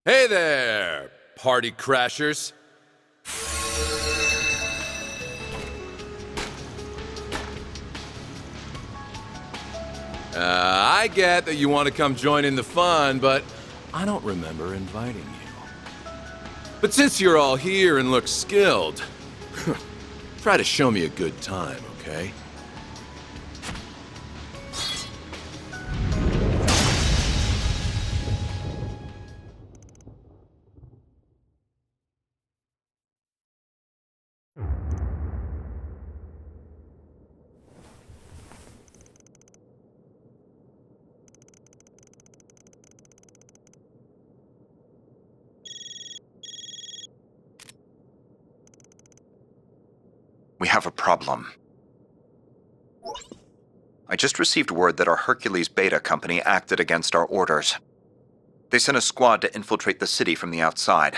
Hey there, party crashers. I get that you want to come join in the fun, but I don't remember inviting you. But since you're all here and look skilled, try to show me a good time, okay? We have a problem. I just received word that our Hercules Beta company acted against our orders. They sent a squad to infiltrate the city from the outside.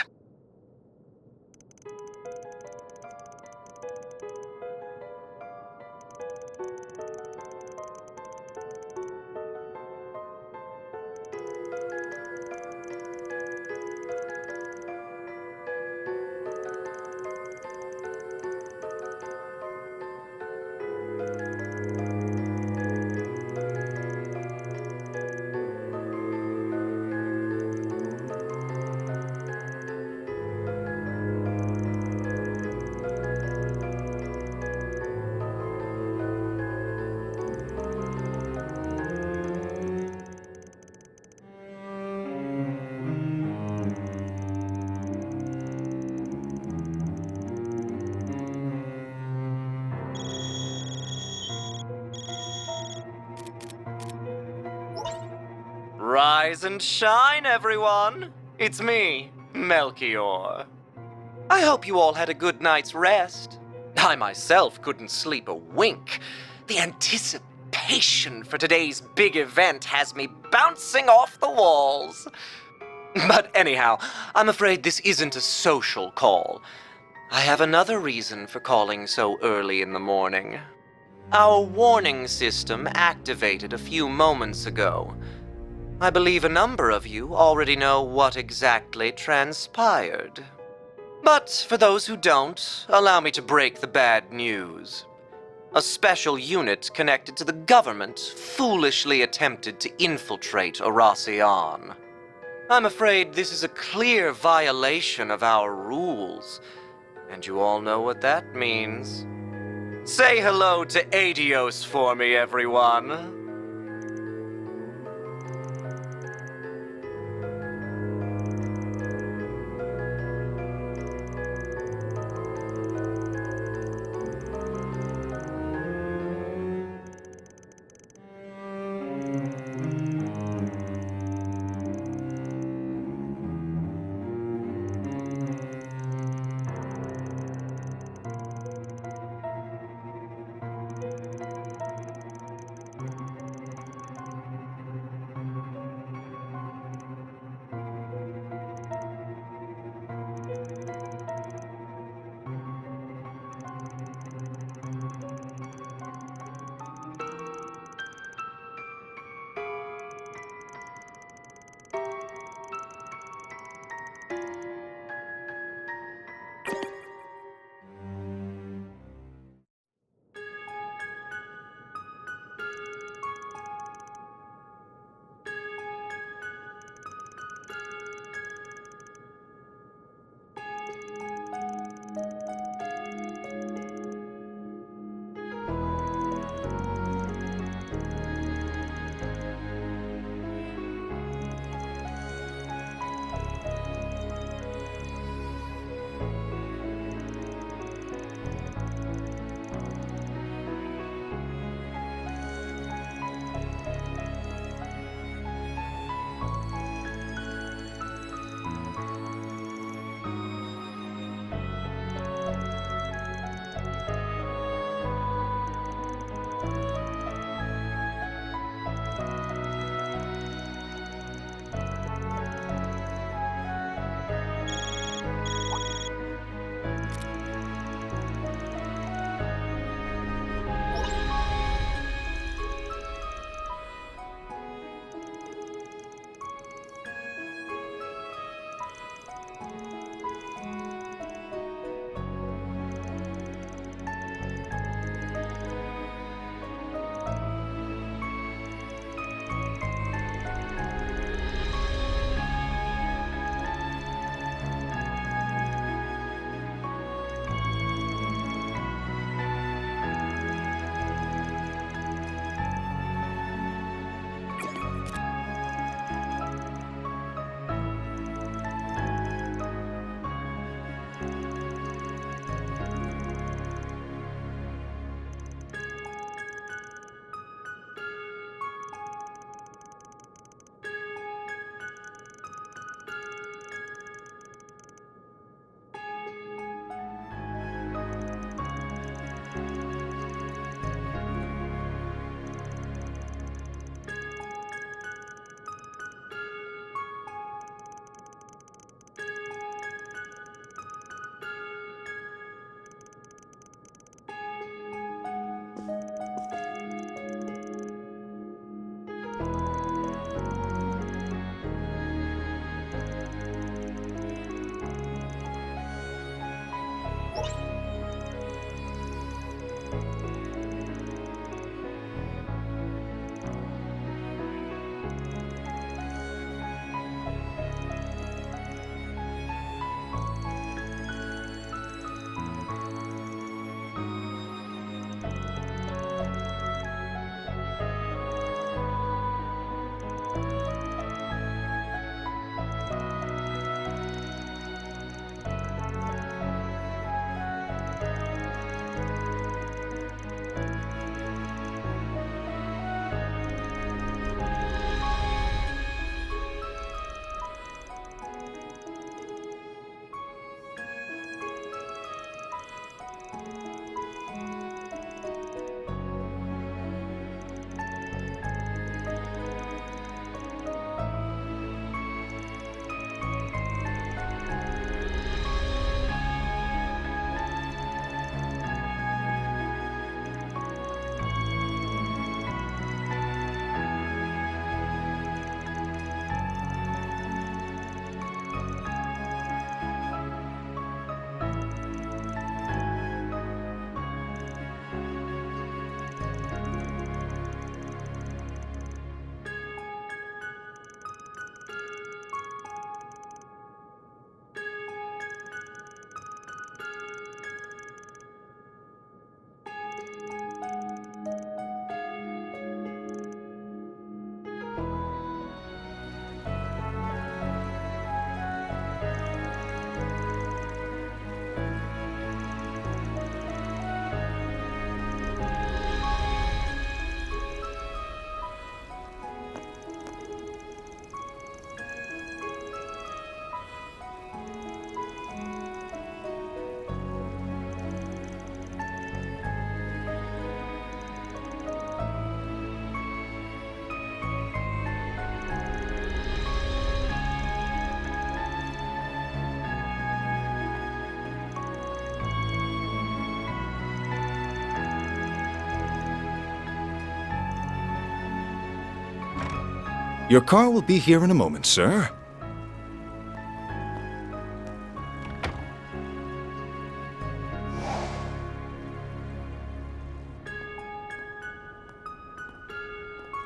Rise and shine, everyone! It's me, Melchior. I hope you all had a good night's rest. I myself couldn't sleep a wink. The anticipation for today's big event has me bouncing off the walls. But anyhow, I'm afraid this isn't a social call. I have another reason for calling so early in the morning. Our warning system activated a few moments ago. I believe a number of you already know what exactly transpired. But for those who don't, allow me to break the bad news. A special unit connected to the government foolishly attempted to infiltrate Oracion. I'm afraid this is a clear violation of our rules, and you all know what that means. Say hello to Adios for me, everyone. Your car will be here in a moment, sir.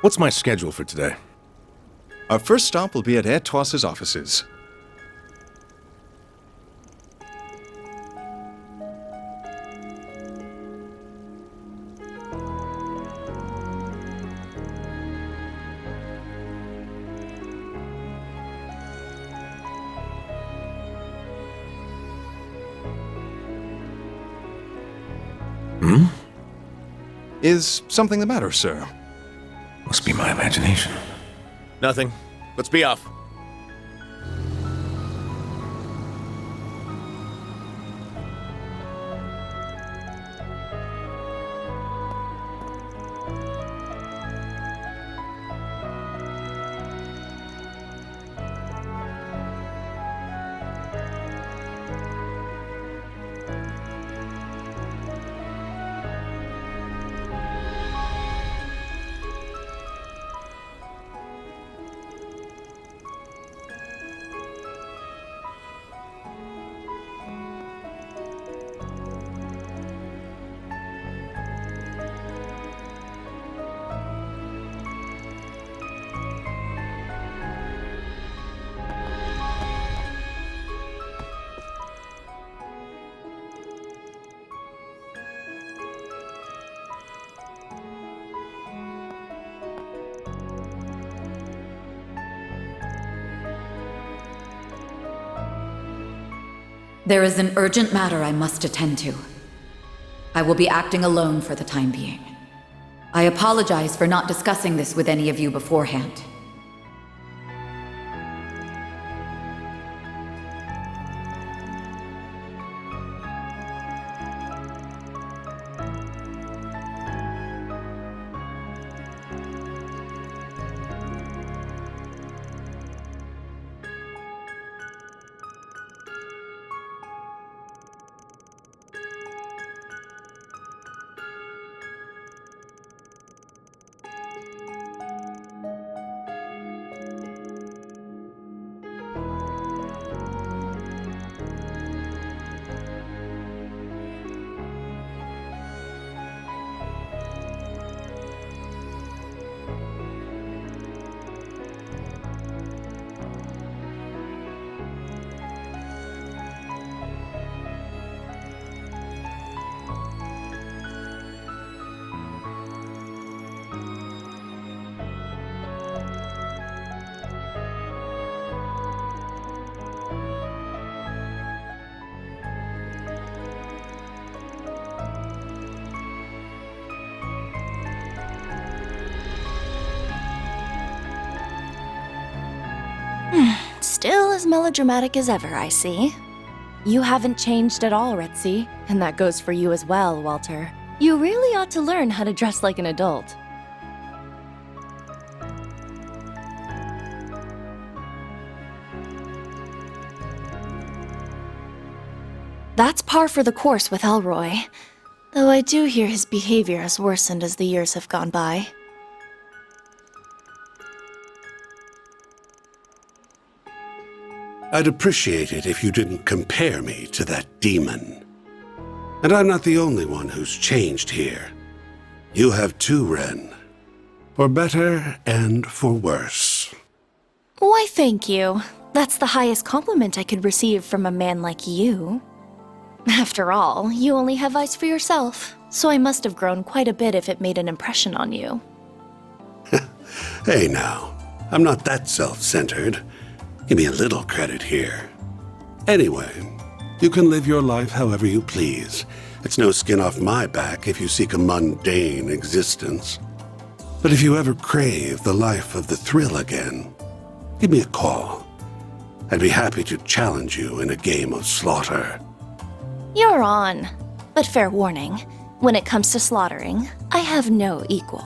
What's my schedule for today? Our first stop will be at Etois's offices. Is something the matter, sir? Must be my imagination. Nothing. Let's be off. There is an urgent matter I must attend to. I will be acting alone for the time being. I apologize for not discussing this with any of you beforehand. Still as melodramatic as ever, I see. You haven't changed at all, Ritzy, and that goes for you as well, Walter. You really ought to learn how to dress like an adult. That's par for the course with Elroy, though I do hear his behavior has worsened as the years have gone by. I'd appreciate it if you didn't compare me to that demon. And I'm not the only one who's changed here. You have too, Ren. For better and for worse. Why, thank you. That's the highest compliment I could receive from a man like you. After all, you only have eyes for yourself, so I must have grown quite a bit if it made an impression on you. Hey now, I'm not that self-centered. Give me a little credit here. Anyway, you can live your life however you please. It's no skin off my back if you seek a mundane existence. But if you ever crave the life of the thrill again, give me a call. I'd be happy to challenge you in a game of slaughter. You're on. But fair warning, when it comes to slaughtering, I have no equal.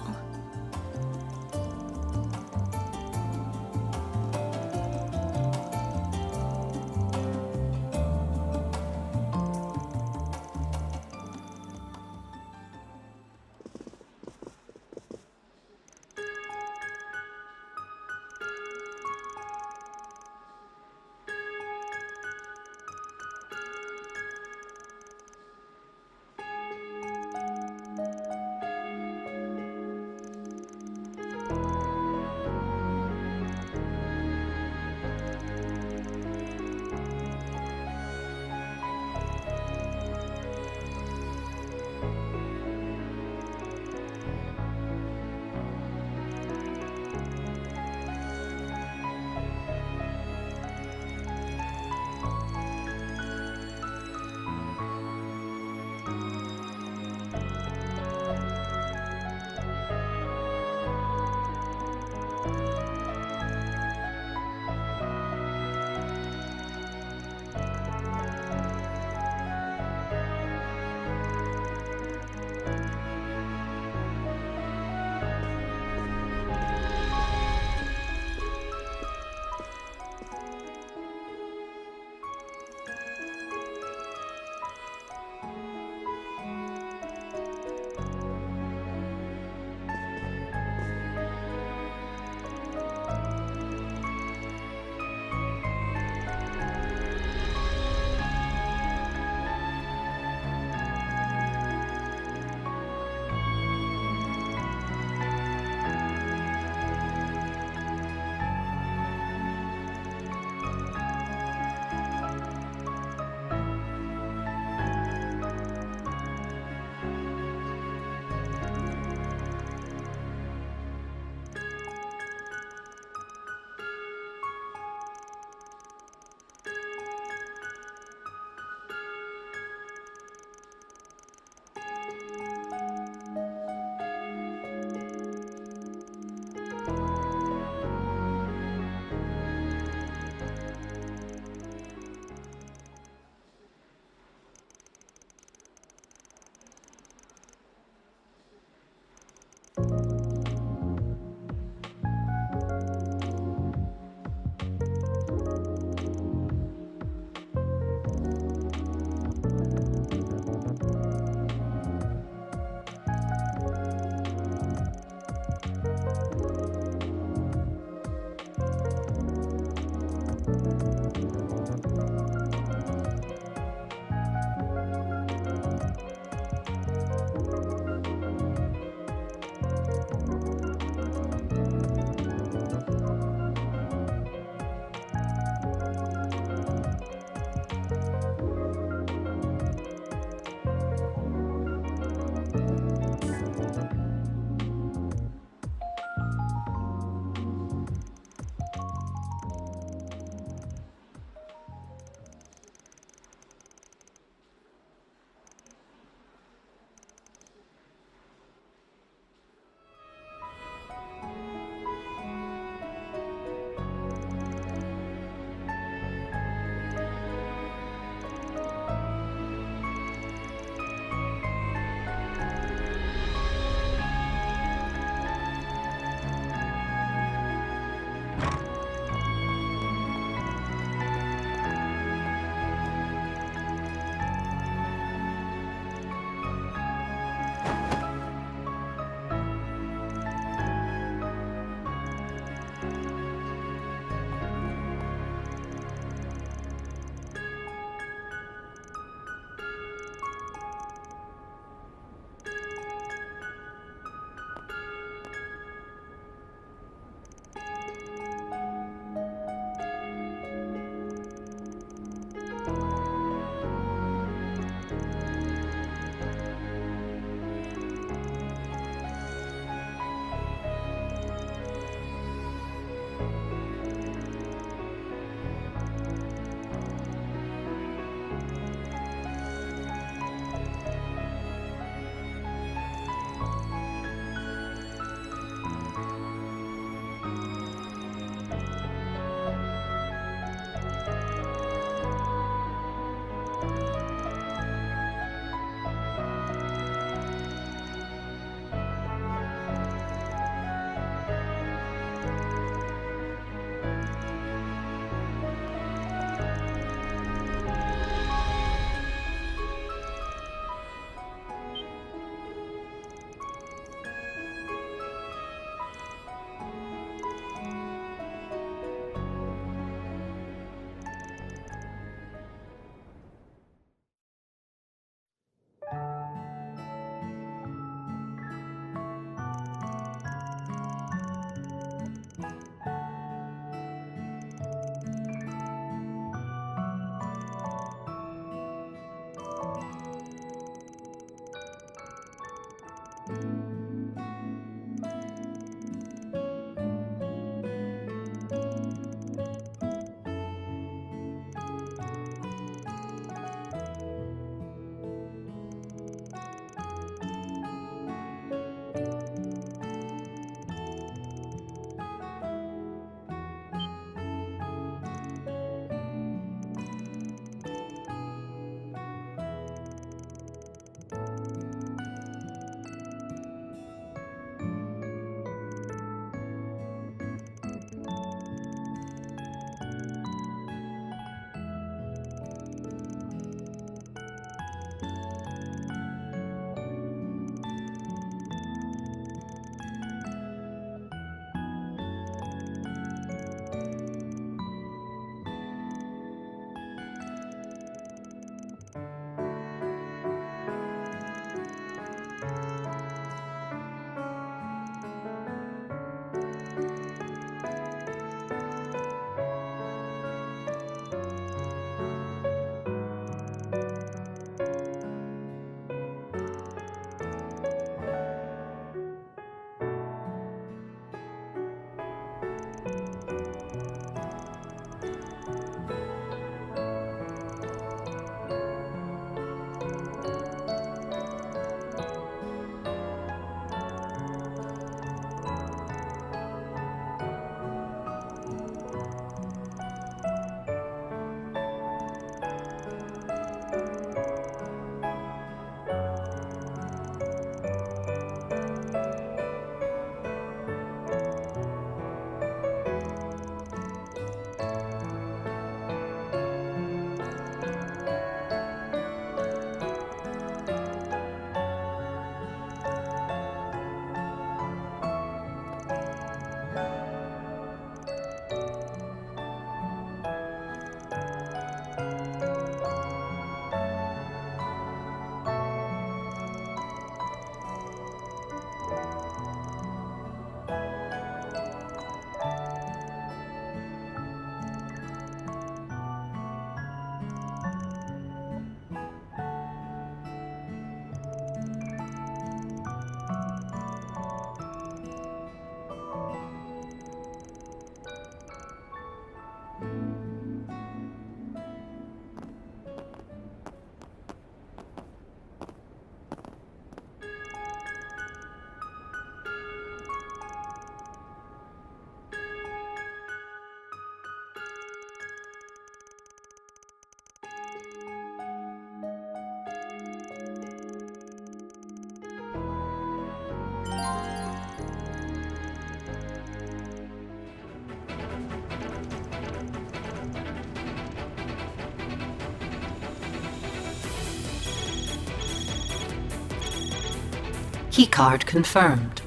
Keycard confirmed.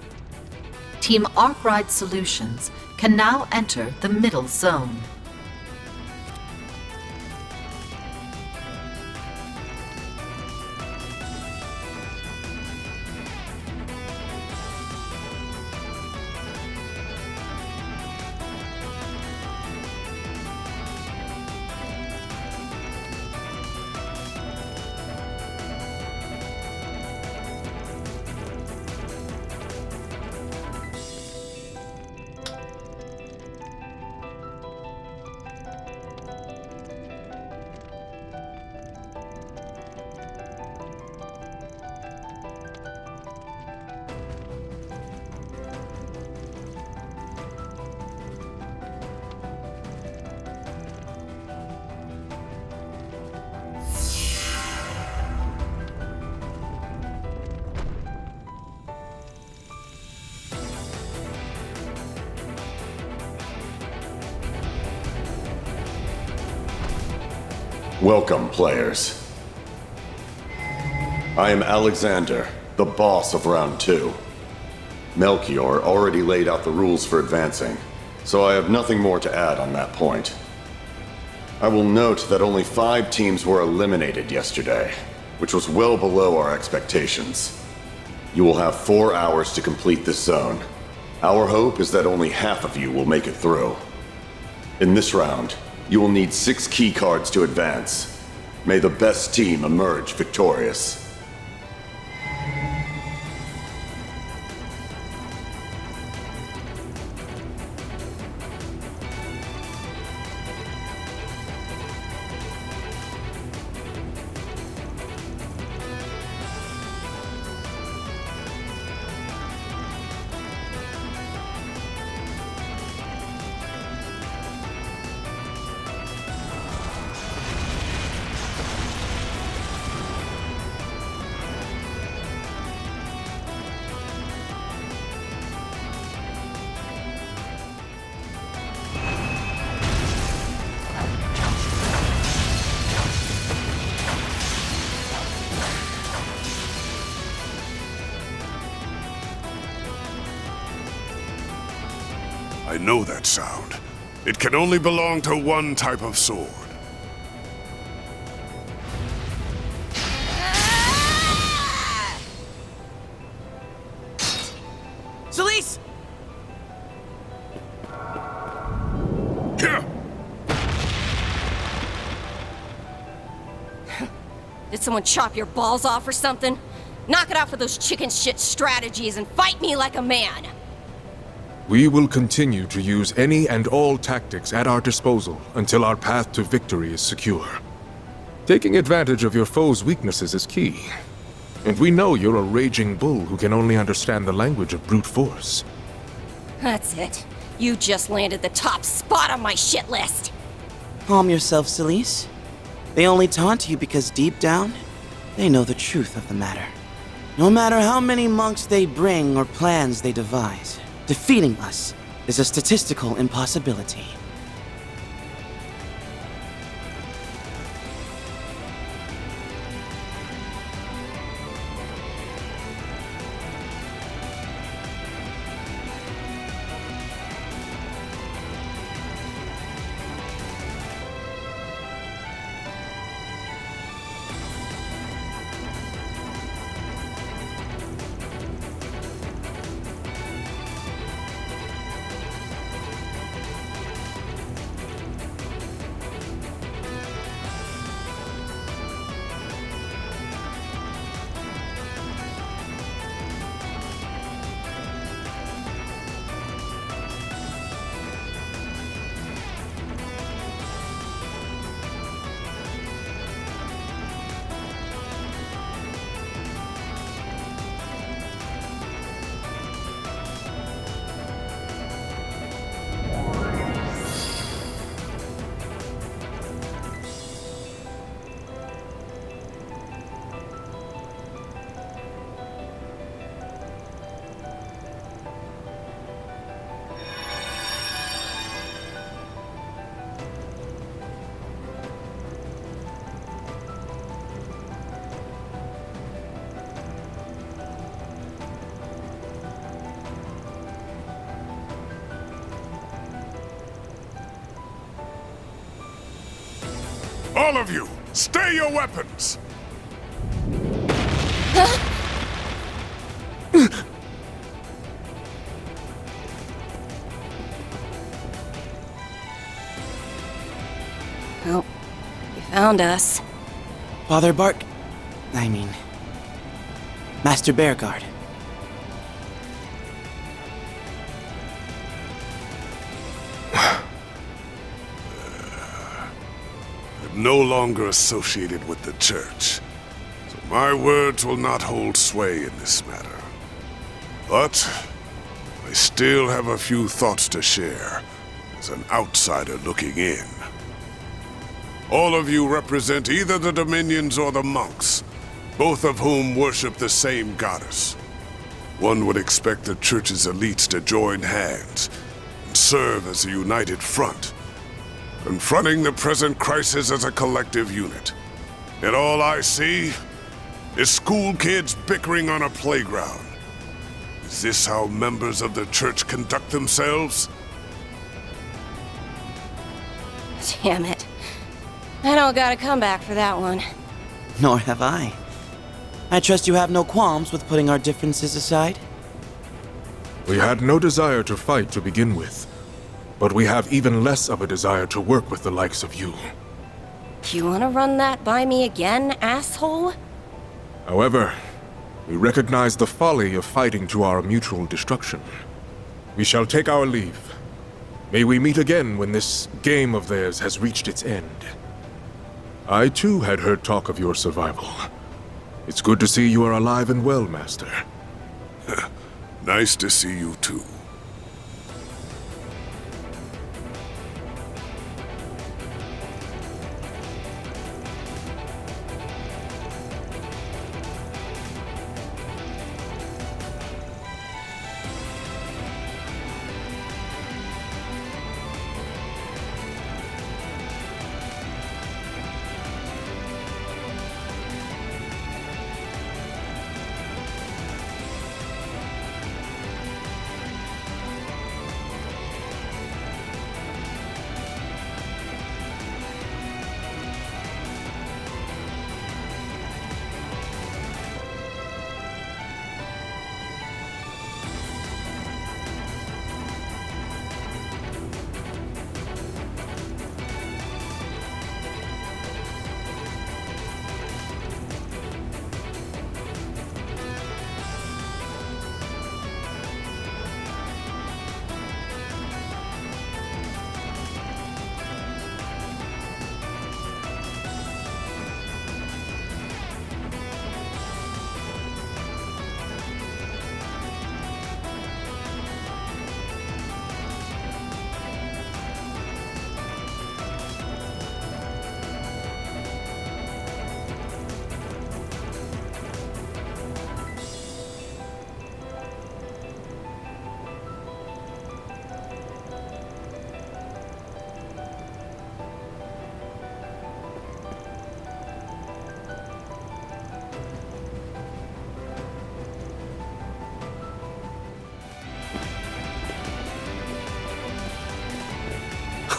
Team Arkwright Solutions can now enter the middle zone. Welcome, players. I am Alexander, the boss of Round 2. Melchior already laid out the rules for advancing, so I have nothing more to add on that point. I will note that only 5 teams were eliminated yesterday, which was well below our expectations. You will have 4 hours to complete this zone. Our hope is that only half of you will make it through. In this round, you will need 6 key cards to advance. May the best team emerge victorious. I know that sound. It can only belong to one type of sword. Celise! Did someone chop your balls off or something? Knock it out for those chicken shit strategies and fight me like a man! We will continue to use any and all tactics at our disposal until our path to victory is secure. Taking advantage of your foe's weaknesses is key. And we know you're a raging bull who can only understand the language of brute force. That's it. You just landed the top spot on my shit list! Calm yourself, Celise. They only taunt you because deep down, they know the truth of the matter. No matter how many monks they bring or plans they devise, defeating us is a statistical impossibility. All of you, stay your weapons! Oh, you found us. Father Master Bearguard. I'm no longer associated with the church, so my words will not hold sway in this matter. But I still have a few thoughts to share as an outsider looking in. All of you represent either the Dominions or the monks, both of whom worship the same goddess. One would expect the church's elites to join hands and serve as a united front, confronting the present crisis as a collective unit. Yet all I see is school kids bickering on a playground. Is this how members of the church conduct themselves? Damn it. I don't got a comeback for that one. Nor have I. I trust you have no qualms with putting our differences aside? We had no desire to fight to begin with, but we have even less of a desire to work with the likes of you. You wanna run that by me again, asshole? However, we recognize the folly of fighting to our mutual destruction. We shall take our leave. May we meet again when this game of theirs has reached its end. I too had heard talk of your survival. It's good to see you are alive and well, Master. Nice to see you too.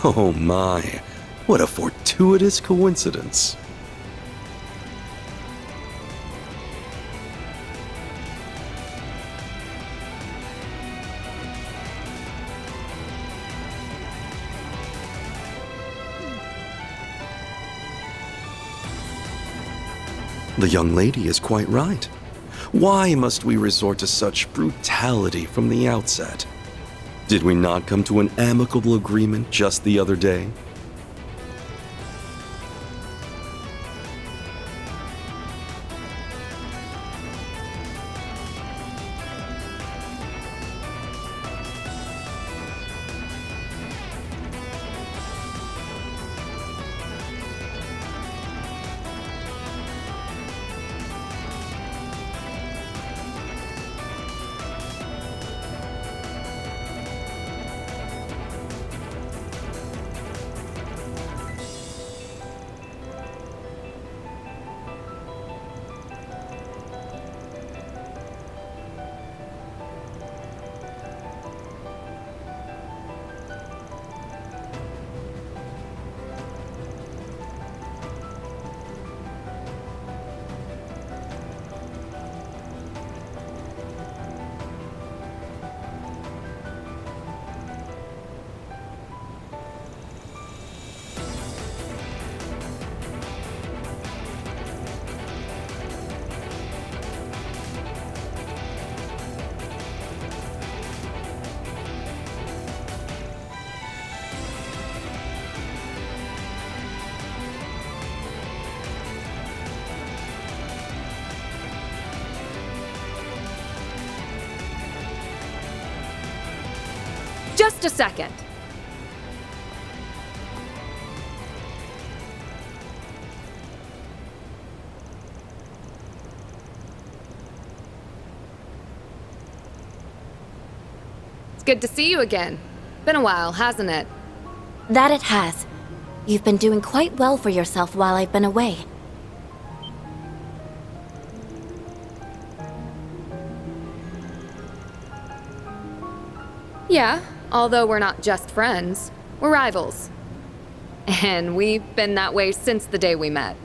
Oh my, what a fortuitous coincidence. The young lady is quite right. Why must we resort to such brutality from the outset? Did we not come to an amicable agreement just the other day? Just a second. It's good to see you again. Been a while, hasn't it? That it has. You've been doing quite well for yourself while I've been away. Yeah, although we're not just friends, we're rivals. And we've been that way since the day we met.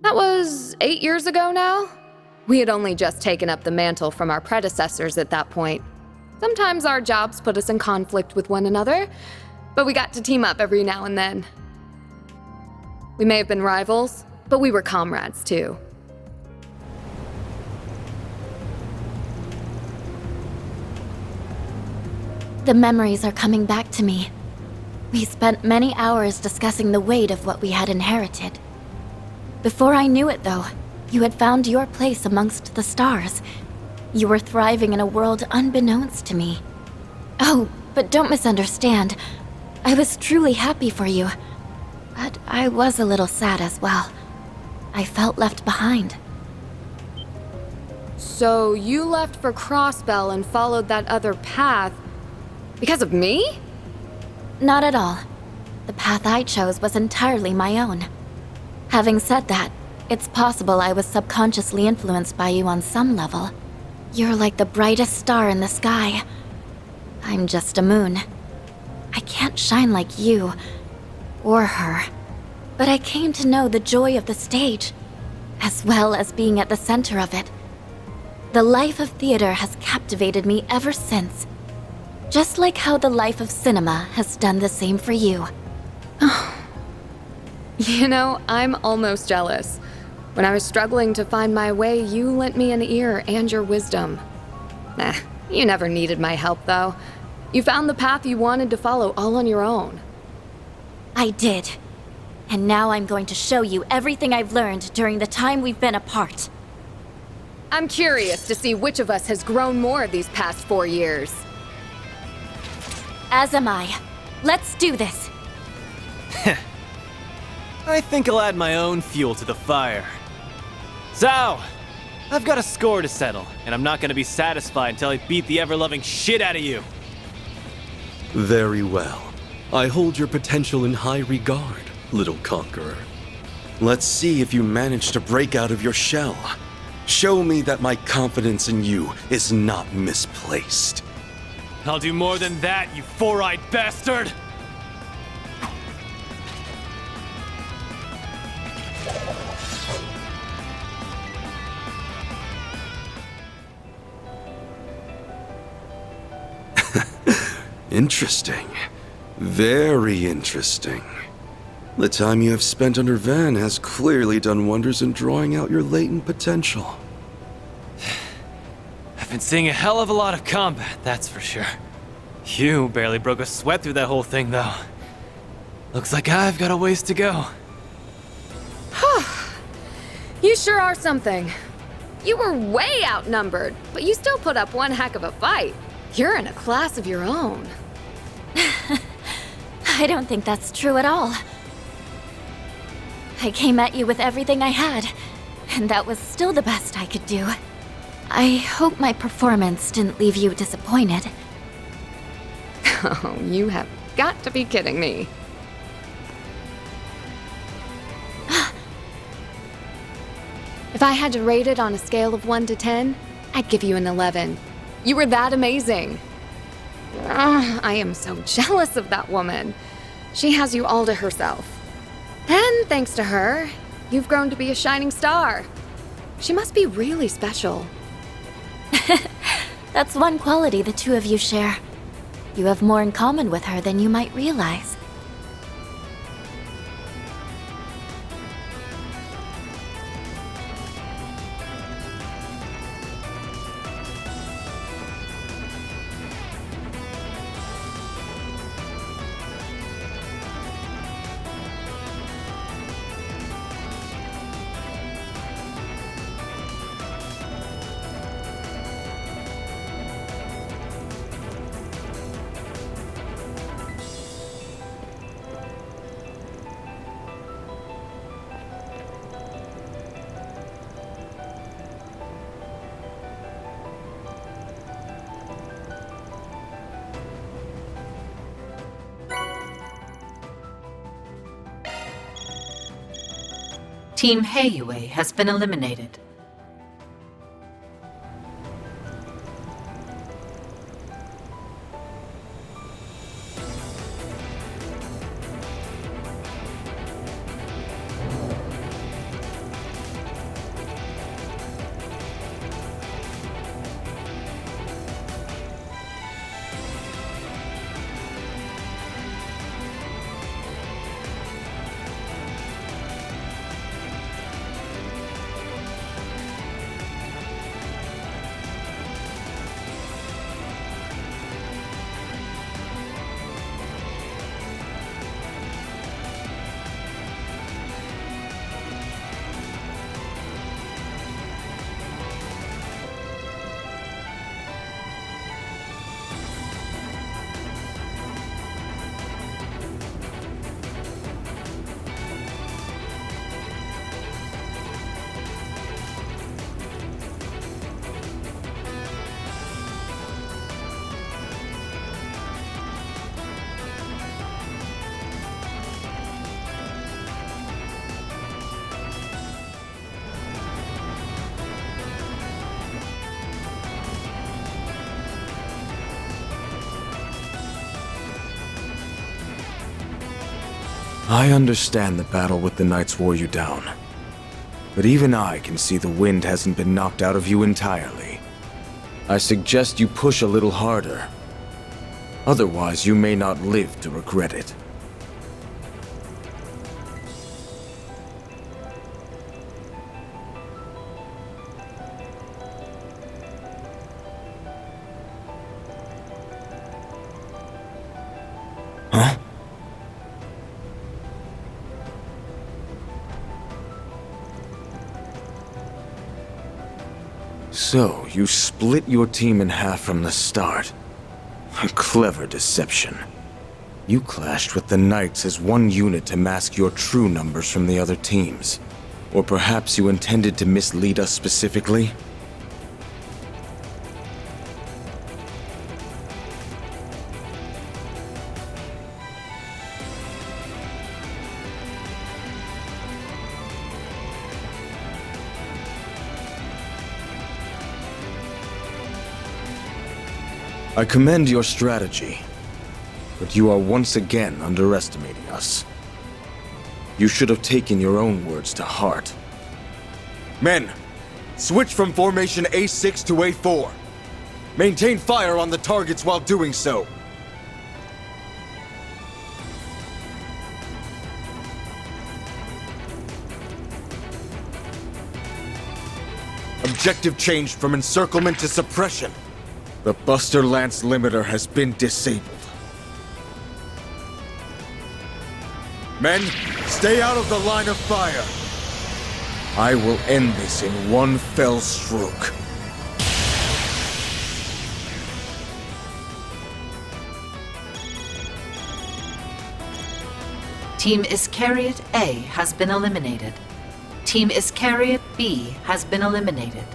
That was 8 years ago now? We had only just taken up the mantle from our predecessors at that point. Sometimes our jobs put us in conflict with one another, but we got to team up every now and then. We may have been rivals, but we were comrades too. The memories are coming back to me. We spent many hours discussing the weight of what we had inherited. Before I knew it, though, you had found your place amongst the stars. You were thriving in a world unbeknownst to me. Oh, but don't misunderstand. I was truly happy for you. But I was a little sad as well. I felt left behind. So you left for Crossbell and followed that other path because of me? Not at all. The path I chose was entirely my own. Having said that, it's possible I was subconsciously influenced by you on some level. You're like the brightest star in the sky. I'm just a moon. I can't shine like you, or her. But I came to know the joy of the stage, as well as being at the center of it. The life of theater has captivated me ever since. Just like how the life of cinema has done the same for you. You know, I'm almost jealous. When I was struggling to find my way, you lent me an ear and your wisdom. Nah, you never needed my help, though. You found the path you wanted to follow all on your own. I did. And now I'm going to show you everything I've learned during the time we've been apart. I'm curious to see which of us has grown more these past 4 years. As am I. Let's do this. I think I'll add my own fuel to the fire. So, I've got a score to settle, and I'm not gonna be satisfied until I beat the ever-loving shit out of you. Very well. I hold your potential in high regard, little conqueror. Let's see if you manage to break out of your shell. Show me that my confidence in you is not misplaced. I'll do more than that, you four-eyed bastard! Interesting. Very interesting. The time you have spent under Van has clearly done wonders in drawing out your latent potential. I've been seeing a hell of a lot of combat, that's for sure. You barely broke a sweat through that whole thing, though. Looks like I've got a ways to go. You sure are something. You were way outnumbered, but you still put up one heck of a fight. You're in a class of your own. I don't think that's true at all. I came at you with everything I had, and that was still the best I could do. I hope my performance didn't leave you disappointed. Oh, you have got to be kidding me. If I had to rate it on a scale of 1 to 10, I'd give you an 11. You were that amazing. I am so jealous of that woman. She has you all to herself. And thanks to her, you've grown to be a shining star. She must be really special. That's one quality the two of you share. You have more in common with her than you might realize. Team Heiyue has been eliminated. I understand the battle with the Knights wore you down. But even I can see the wind hasn't been knocked out of you entirely. I suggest you push a little harder. Otherwise, you may not live to regret it. Huh? So, you split your team in half from the start. A clever deception. You clashed with the Knights as one unit to mask your true numbers from the other teams. Or perhaps you intended to mislead us specifically? I commend your strategy, but you are once again underestimating us. You should have taken your own words to heart. Men, switch from formation A6 to A4. Maintain fire on the targets while doing so. Objective changed from encirclement to suppression. The Buster Lance limiter has been disabled. Men, stay out of the line of fire. I will end this in one fell stroke. Team Iscariot A has been eliminated. Team Iscariot B has been eliminated.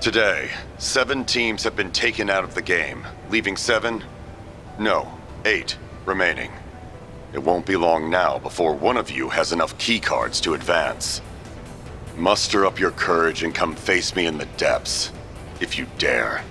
Today, 7 teams have been taken out of the game, leaving 8 remaining. It won't be long now before one of you has enough keycards to advance. Muster up your courage and come face me in the depths, if you dare.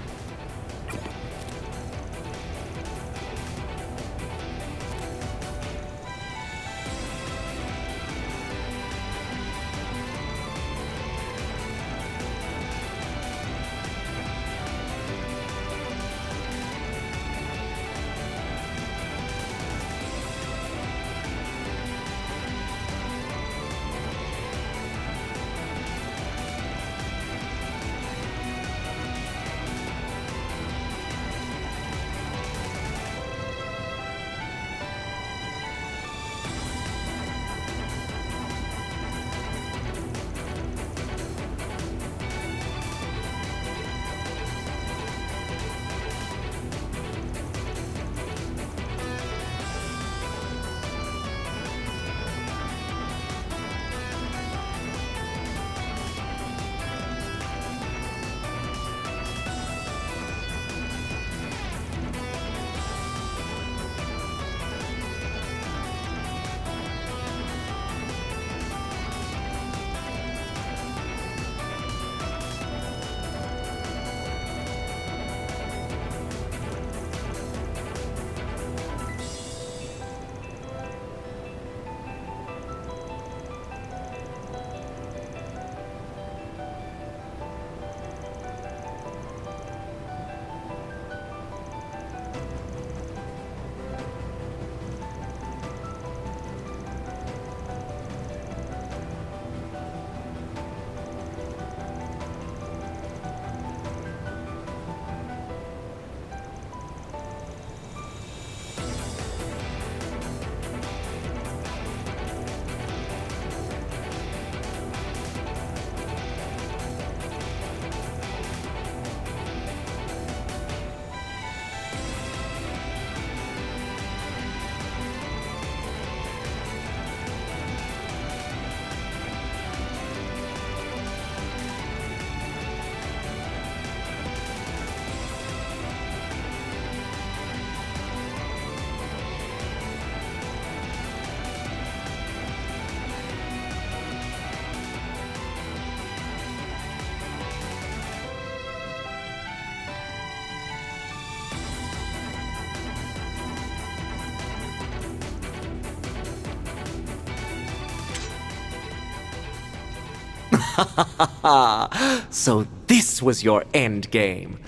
So this was your end game.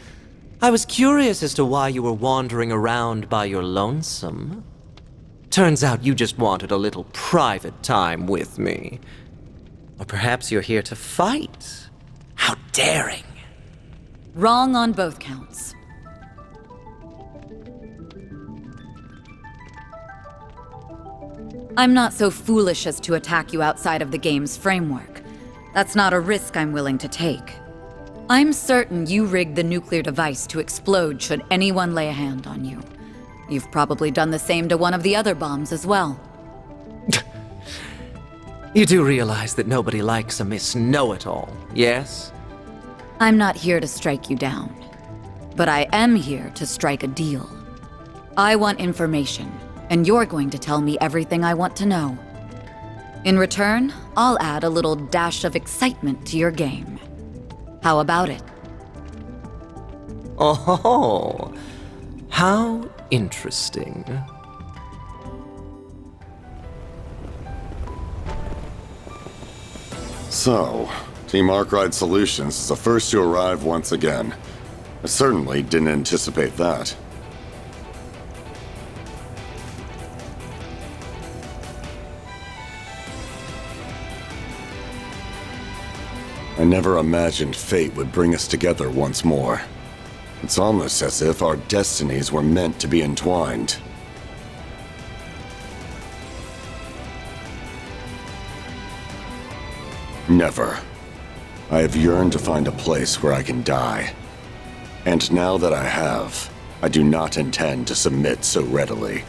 I was curious as to why you were wandering around by your lonesome. Turns out you just wanted a little private time with me. Or perhaps you're here to fight. How daring. Wrong on both counts. I'm not so foolish as to attack you outside of the game's framework. That's not a risk I'm willing to take. I'm certain you rigged the nuclear device to explode should anyone lay a hand on you. You've probably done the same to one of the other bombs as well. You do realize that nobody likes a Miss Know-It-All, yes? I'm not here to strike you down, but I am here to strike a deal. I want information, and you're going to tell me everything I want to know. In return, I'll add a little dash of excitement to your game. How about it? Oh, how interesting. So, Team Arkwright Solutions is the first to arrive once again. I certainly didn't anticipate that. I never imagined fate would bring us together once more. It's almost as if our destinies were meant to be entwined. Never. I have yearned to find a place where I can die. And now that I have, I do not intend to submit so readily.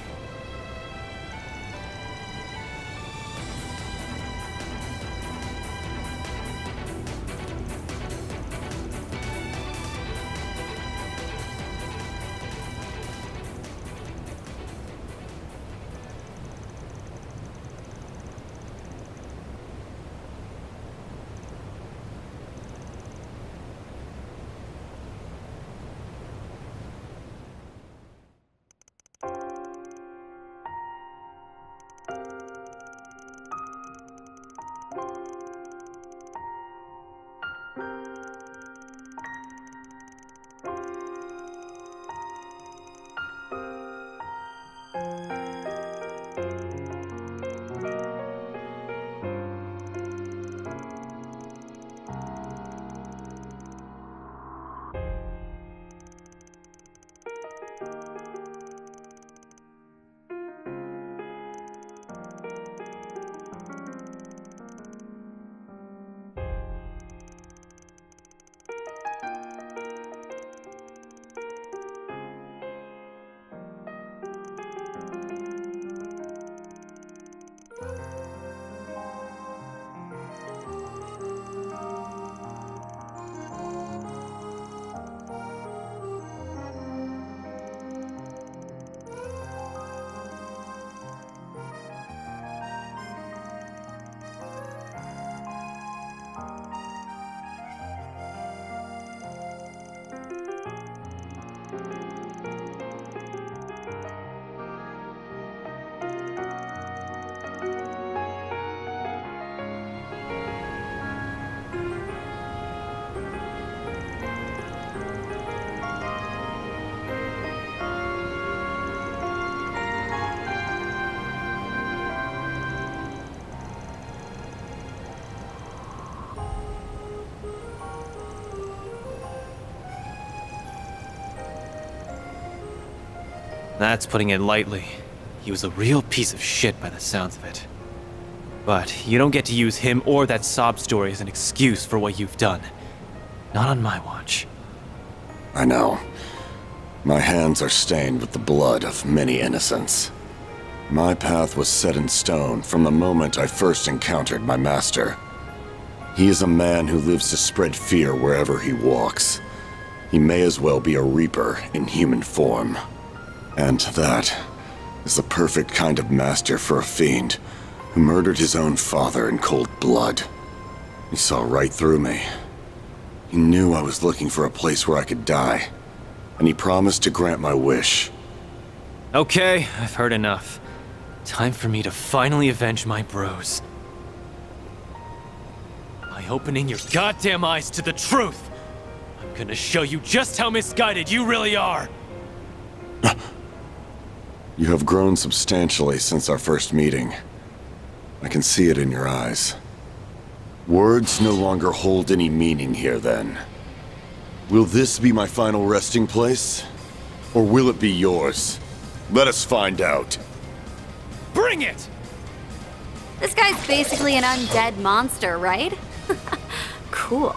That's putting it lightly. He was a real piece of shit by the sounds of it. But you don't get to use him or that sob story as an excuse for what you've done. Not on my watch. I know. My hands are stained with the blood of many innocents. My path was set in stone from the moment I first encountered my master. He is a man who lives to spread fear wherever he walks. He may as well be a reaper in human form. And that is the perfect kind of master for a fiend who murdered his own father in cold blood. He saw right through me. He knew I was looking for a place where I could die, and he promised to grant my wish. Okay, I've heard enough. Time for me to finally avenge my bros. I by opening your goddamn eyes to the truth. I'm gonna show you just how misguided you really are. You have grown substantially since our first meeting. I can see it in your eyes. Words no longer hold any meaning here, then. Will this be my final resting place? Or will it be yours? Let us find out. Bring it! This guy's basically an undead monster, right? Cool.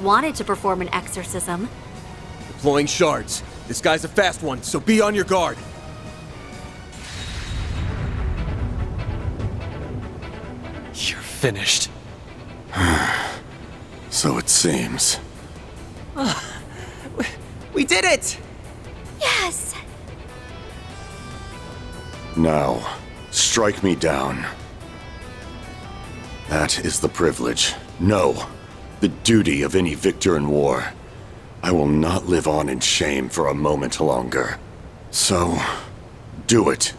Wanted to perform an exorcism. Deploying shards. This guy's a fast one, so be on your guard. You're finished. So it seems. We did it! Yes! Now, strike me down. That is the privilege. No, the duty of any victor in war. I will not live on in shame for a moment longer. So, do it.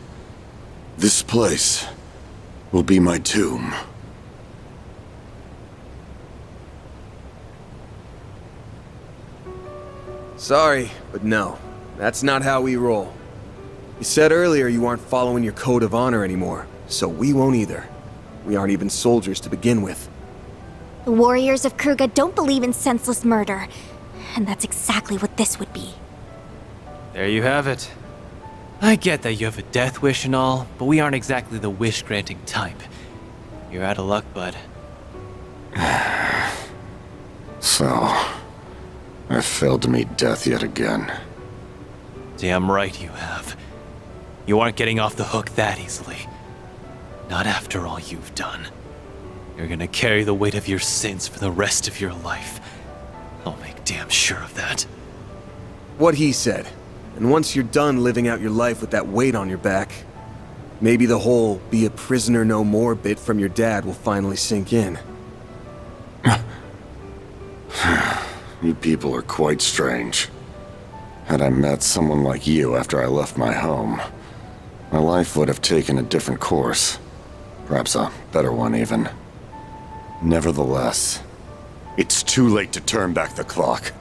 This place will be my tomb. Sorry, but no. That's not how we roll. You said earlier you aren't following your code of honor anymore, so we won't either. We aren't even soldiers to begin with. The warriors of Kruga don't believe in senseless murder, and that's exactly what this would be. There you have it. I get that you have a death wish and all, but we aren't exactly the wish-granting type. You're out of luck, bud. So, I failed to meet death yet again. Damn right you have. You aren't getting off the hook that easily. Not after all you've done. You're gonna carry the weight of your sins for the rest of your life. I'll make damn sure of that. What he said. And once you're done living out your life with that weight on your back, maybe the whole be a prisoner no more bit from your dad will finally sink in. You people are quite strange. Had I met someone like you after I left my home, my life would have taken a different course. Perhaps a better one, even. Nevertheless, it's too late to turn back the clock.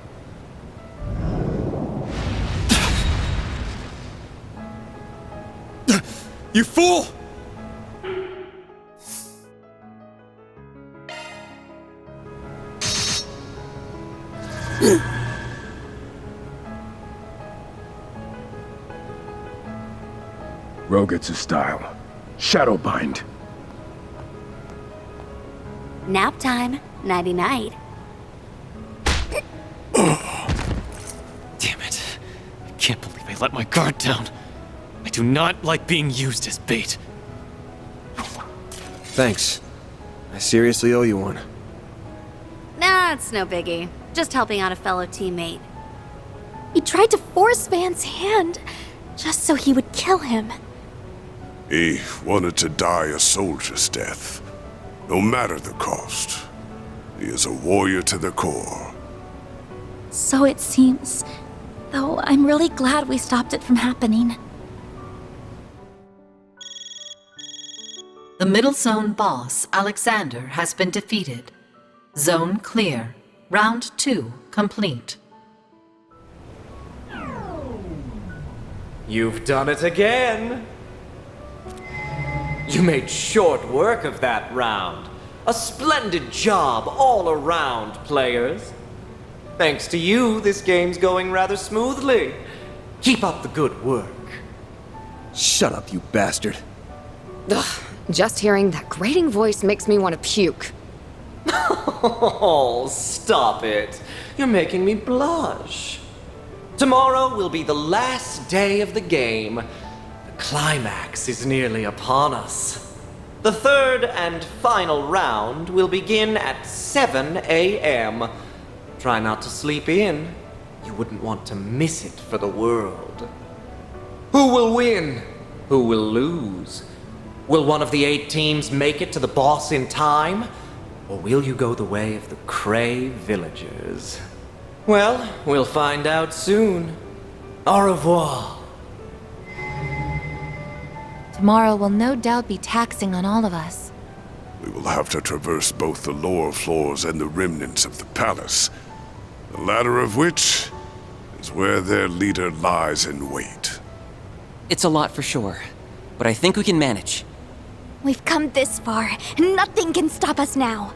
You fool! Roget's style. Shadowbind. Nap time. Nighty-night. Damn it. I can't believe I let my guard down. I do not like being used as bait. Thanks. I seriously owe you one. Nah, it's no biggie. Just helping out a fellow teammate. He tried to force Van's hand, just so he would kill him. He wanted to die a soldier's death, no matter the cost. He is a warrior to the core. So it seems, though I'm really glad we stopped it from happening. The middle zone boss, Alexander, has been defeated. Zone clear. Round 2 complete. You've done it again! You made short work of that round. A splendid job all around, players. Thanks to you, this game's going rather smoothly. Keep up the good work. Shut up, you bastard. Ugh, just hearing that grating voice makes me want to puke. Oh, stop it. You're making me blush. Tomorrow will be the last day of the game. The climax is nearly upon us. The third and final round will begin at 7 a.m. Try not to sleep in. You wouldn't want to miss it for the world. Who will win? Who will lose? Will one of the 8 teams make it to the boss in time? Or will you go the way of the Cray villagers? Well, we'll find out soon. Au revoir. Tomorrow will no doubt be taxing on all of us. we will have to traverse both the lower floors and the remnants of the palace, the latter of which is where their leader lies in wait. It's a lot for sure, but I think we can manage. We've come this far, and nothing can stop us now.